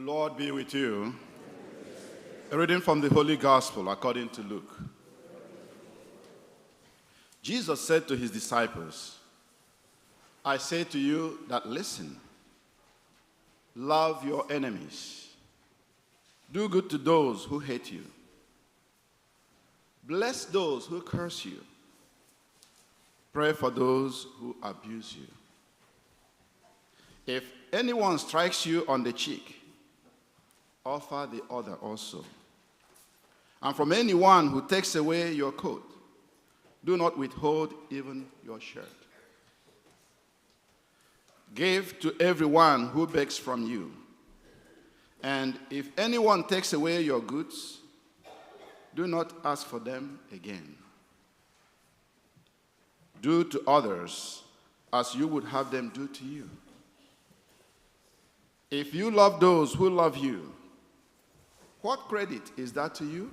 Lord be with you. A reading from the Holy Gospel according to Luke. Jesus said to his disciples, I say to you that listen, love your enemies, do good to those who hate you, bless those who curse you, pray for those who abuse you. If anyone strikes you on the cheek, offer the other also. And from anyone who takes away your coat, do not withhold even your shirt. Give to everyone who begs from you. And if anyone takes away your goods, do not ask for them again. Do to others as you would have them do to you. If you love those who love you, what credit is that to you?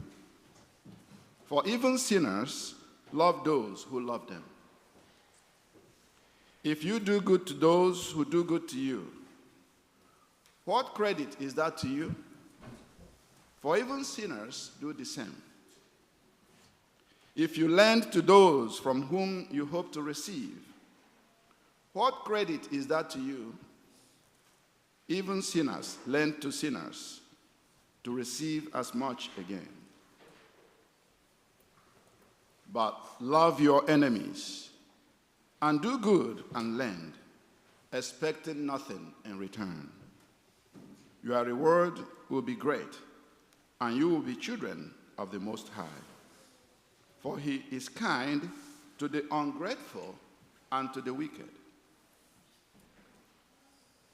For even sinners love those who love them. If you do good to those who do good to you, what credit is that to you? For even sinners do the same. If you lend to those from whom you hope to receive, what credit is that to you? Even sinners lend to sinners to receive as much again. But love your enemies and do good and lend, expecting nothing in return. Your reward will be great, and you will be children of the Most High. For he is kind to the ungrateful and to the wicked.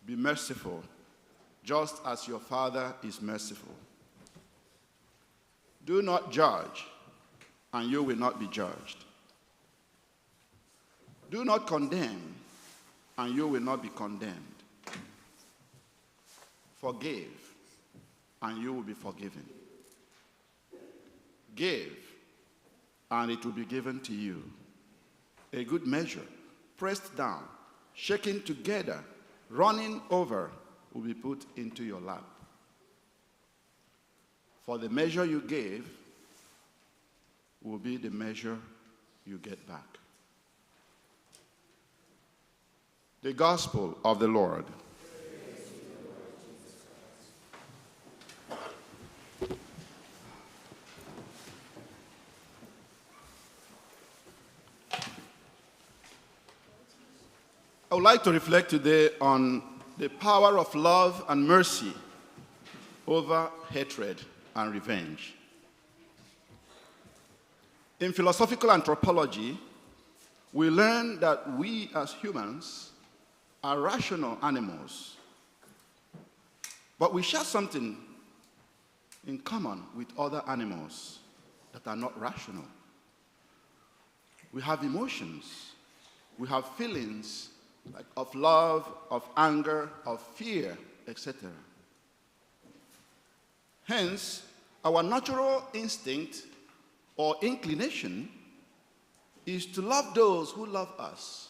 Be merciful, just as your Father is merciful. Do not judge, and you will not be judged. Do not condemn, and you will not be condemned. Forgive, and you will be forgiven. Give, and it will be given to you. A good measure, pressed down, shaken together, running over, will be put into your lap. For the measure you gave will be the measure you get back. The Gospel of the Lord. I would like to reflect today on the power of love and mercy over hatred and revenge. In philosophical anthropology, we learn that we as humans are rational animals, but we share something in common with other animals that are not rational. We have emotions, we have feelings, like of love, of anger, of fear, etc. Hence, our natural instinct or inclination is to love those who love us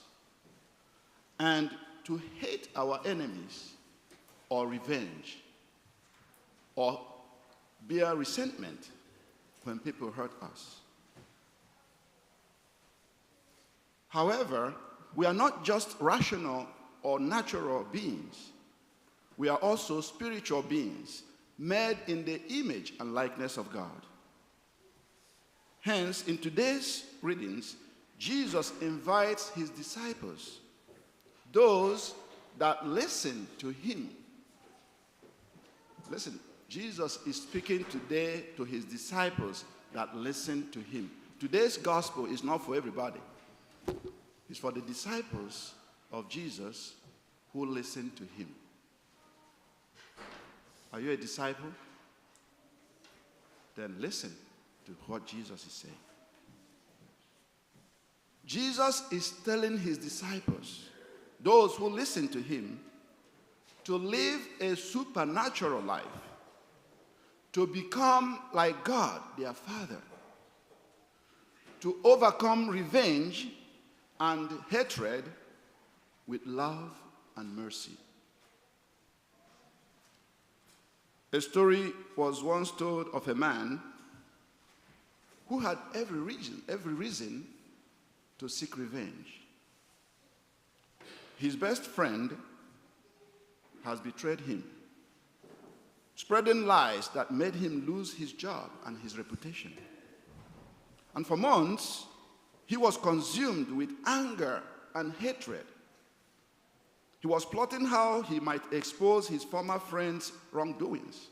and to hate our enemies or revenge or bear resentment when people hurt us. However, we are not just rational or natural beings. We are also spiritual beings, made in the image and likeness of God. Hence, in today's readings, Jesus invites his disciples, those that listen to him. Listen, Jesus is speaking today to his disciples that listen to him. Today's gospel is not for everybody. It's for the disciples of Jesus who listen to him. Are you a disciple? Then listen to what Jesus is saying. Jesus is telling his disciples, those who listen to him, to live a supernatural life, to become like God, their Father, to overcome revenge and hatred with love and mercy. A story was once told of a man who had every reason to seek revenge. His best friend has betrayed him, spreading lies that made him lose his job and his reputation. And for months, he was consumed with anger and hatred. He was plotting how he might expose his former friend's wrongdoings.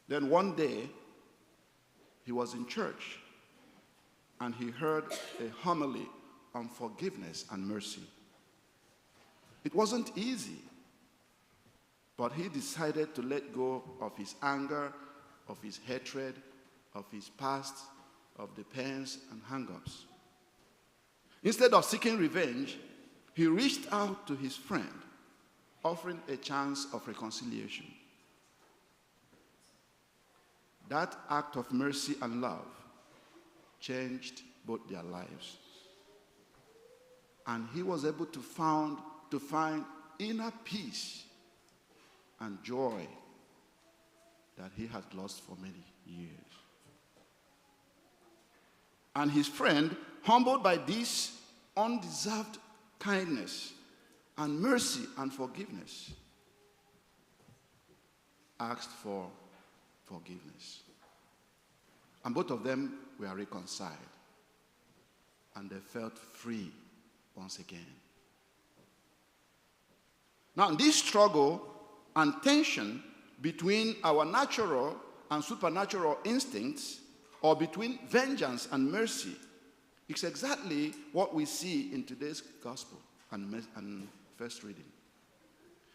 Then one day, he was in church and he heard a homily on forgiveness and mercy. It wasn't easy, but he decided to let go of his anger, of his hatred, of his past, of the pains and hang-ups. Instead of seeking revenge, he reached out to his friend, offering a chance of reconciliation. That act of mercy and love changed both their lives. And he was able to find inner peace and joy that he had lost for many years. And his friend, humbled by this undeserved kindness and mercy and forgiveness, asked for forgiveness. And both of them were reconciled. And they felt free once again. Now, this struggle and tension between our natural and supernatural instincts, or between vengeance and mercy, is exactly what we see in today's gospel and first reading.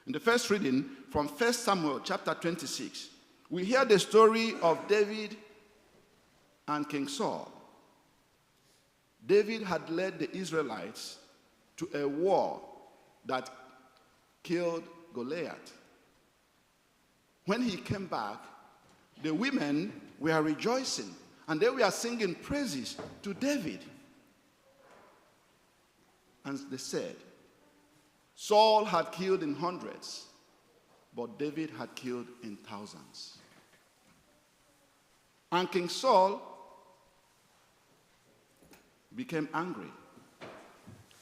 In the first reading from 1 Samuel chapter 26, we hear the story of David and King Saul. David had led the Israelites to a war that killed Goliath. When he came back, the women were rejoicing and they were singing praises to David. And they said, Saul had killed in hundreds, but David had killed in thousands. And King Saul became angry.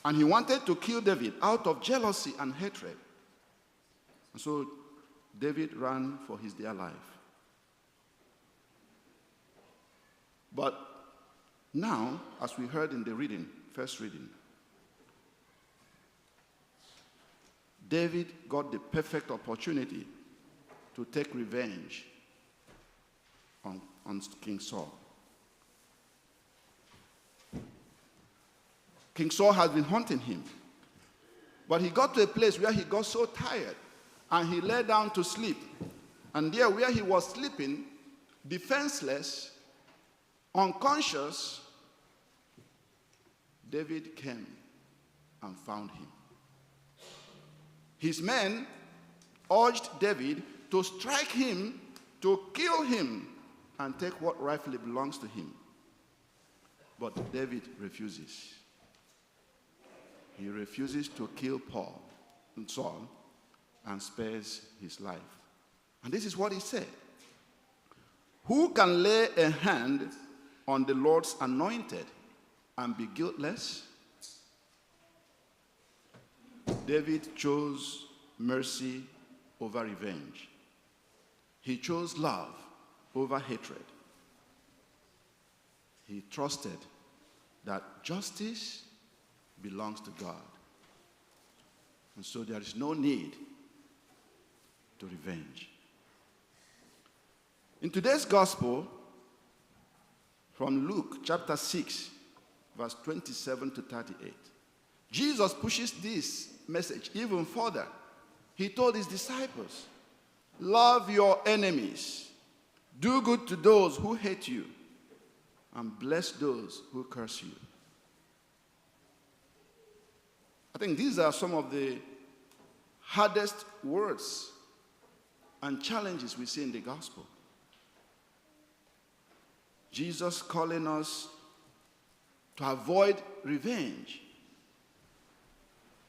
And he wanted to kill David out of jealousy and hatred. And so David ran for his dear life. But now, as we heard in the reading, first reading, David got the perfect opportunity to take revenge on King Saul. King Saul had been hunting him, but he got to a place where he got so tired and he lay down to sleep. And there where he was sleeping, defenseless, unconscious, David came and found him. His men urged David to strike him, to kill him, and take what rightfully belongs to him. But David refuses. He refuses to kill Saul, and spares his life. And this is what he said. Who can lay a hand on the Lord's anointed and be guiltless? David chose mercy over revenge. He chose love over hatred. He trusted that justice belongs to God. And so there is no need to revenge. In today's gospel, from Luke chapter 6, verse 27 to 38, Jesus pushes this message even further. He told his disciples, love your enemies, do good to those who hate you, and bless those who curse you. I think these are some of the hardest words and challenges we see in the gospel. Jesus calling us to avoid revenge,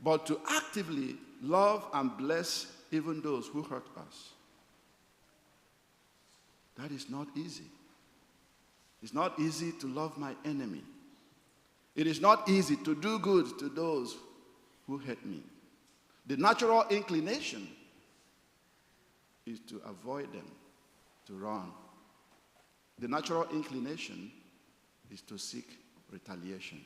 but to actively love and bless even those who hurt us. That is not easy. It's not easy to love my enemy. It is not easy to do good to those who hate me. The natural inclination is to avoid them, to run. The natural inclination is to seek retaliation.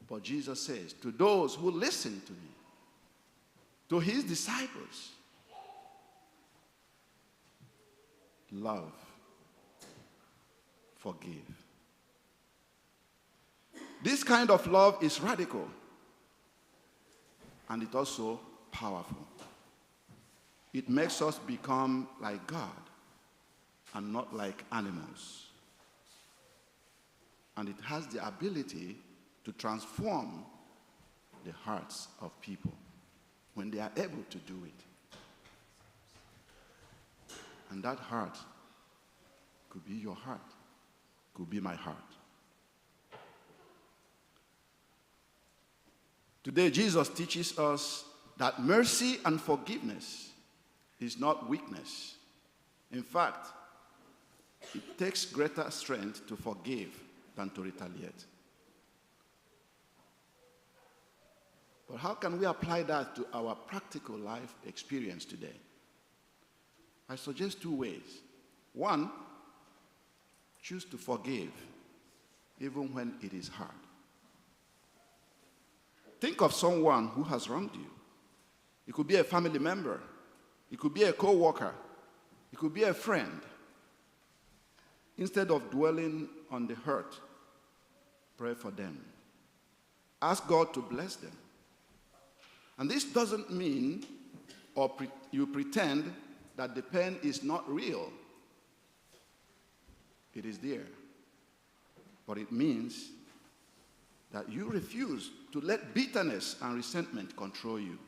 But Jesus says, to those who listen to me, to his disciples, love, forgive. This kind of love is radical, and it's also powerful. It makes us become like God and not like animals. And it has the ability to transform the hearts of people when they are able to do it. And that heart could be your heart, could be my heart. Today, Jesus teaches us that mercy and forgiveness is not weakness. In fact, it takes greater strength to forgive than to retaliate. But how can we apply that to our practical life experience today? I suggest two ways. One, choose to forgive even when it is hard. Think of someone who has wronged you. It could be a family member. It could be a co-worker. It could be a friend. Instead of dwelling on the hurt, pray for them. Ask God to bless them. And this doesn't mean you pretend that the pain is not real. It is there. But it means that you refuse to let bitterness and resentment control you.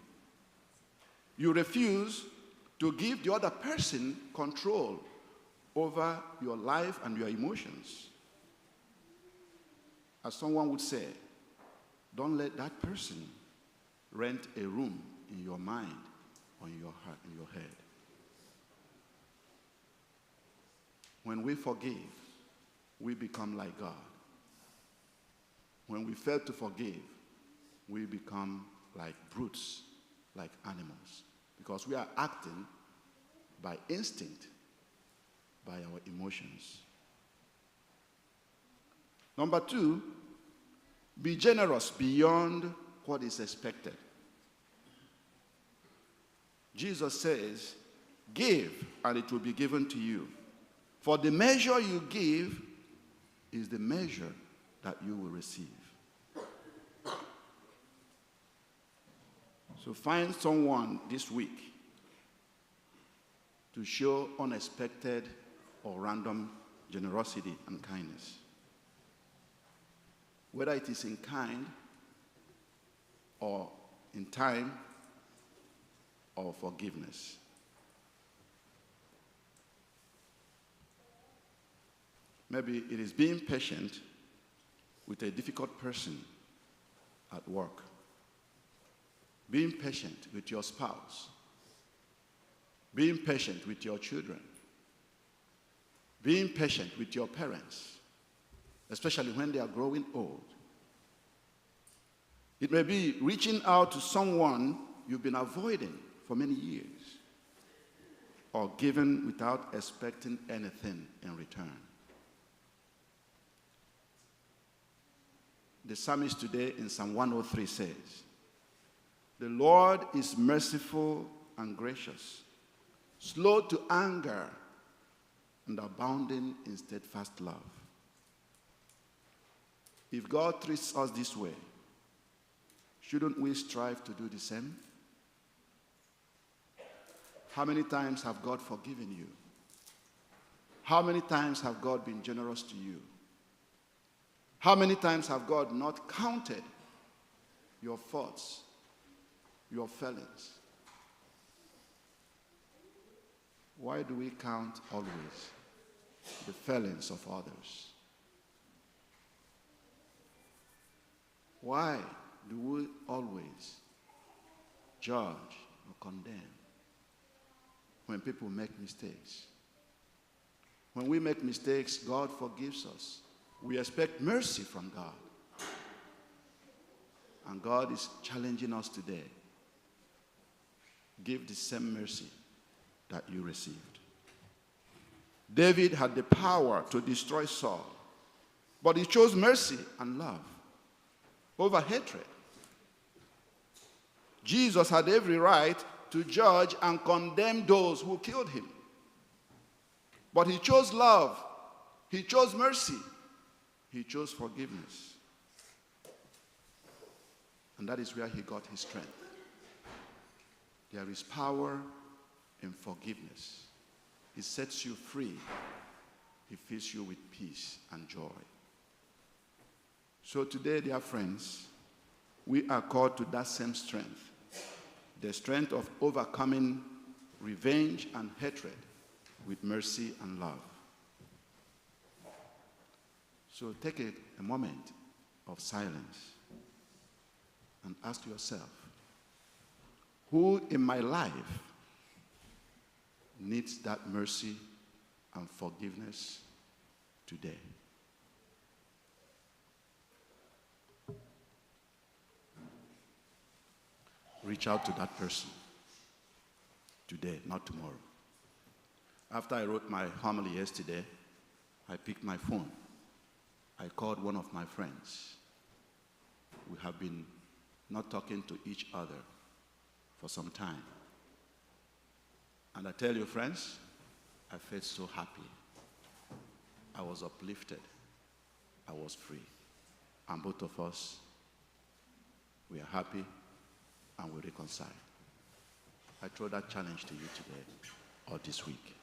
You refuse to give the other person control over your life and your emotions. As someone would say, don't let that person rent a room in your mind or in your heart, in your head. When we forgive, we become like God. When we fail to forgive, we become like brutes, like animals, because we are acting by instinct, by our emotions. Number two, be generous beyond what is expected. Jesus says, give and it will be given to you. For the measure you give is the measure that you will receive. So find someone this week to show unexpected or random generosity and kindness. Whether it is in kind or in time or forgiveness. Maybe it is being patient with a difficult person at work. Being patient with your spouse. Being patient with your children. Being patient with your parents, especially when they are growing old. It may be reaching out to someone you've been avoiding for many years, or giving without expecting anything in return. The psalmist today in Psalm 103 says, "The Lord is merciful and gracious, slow to anger, and abounding in steadfast love." If God treats us this way, shouldn't we strive to do the same? How many times have God forgiven you? How many times have God been generous to you? How many times have God not counted your faults, your failings? Why do we count always the failings of others? Why do we always judge or condemn when people make mistakes? When we make mistakes, God forgives us. We expect mercy from God. And God is challenging us today. Give the same mercy that you received. David had the power to destroy Saul, but he chose mercy and love over hatred. Jesus had every right to judge and condemn those who killed him. But he chose love. He chose mercy. He chose forgiveness. And that is where he got his strength. There is power in forgiveness. It sets you free. It fills you with peace and joy. So today, dear friends, we are called to that same strength. The strength of overcoming revenge and hatred with mercy and love. So take a moment of silence and ask yourself, who in my life needs that mercy and forgiveness today? Reach out to that person today, not tomorrow. After I wrote my homily yesterday, I picked my phone. I called one of my friends. We have been not talking to each other for some time. And I tell you, friends, I felt so happy. I was uplifted. I was free. And both of us, we are happy and we reconcile. I throw that challenge to you today or this week.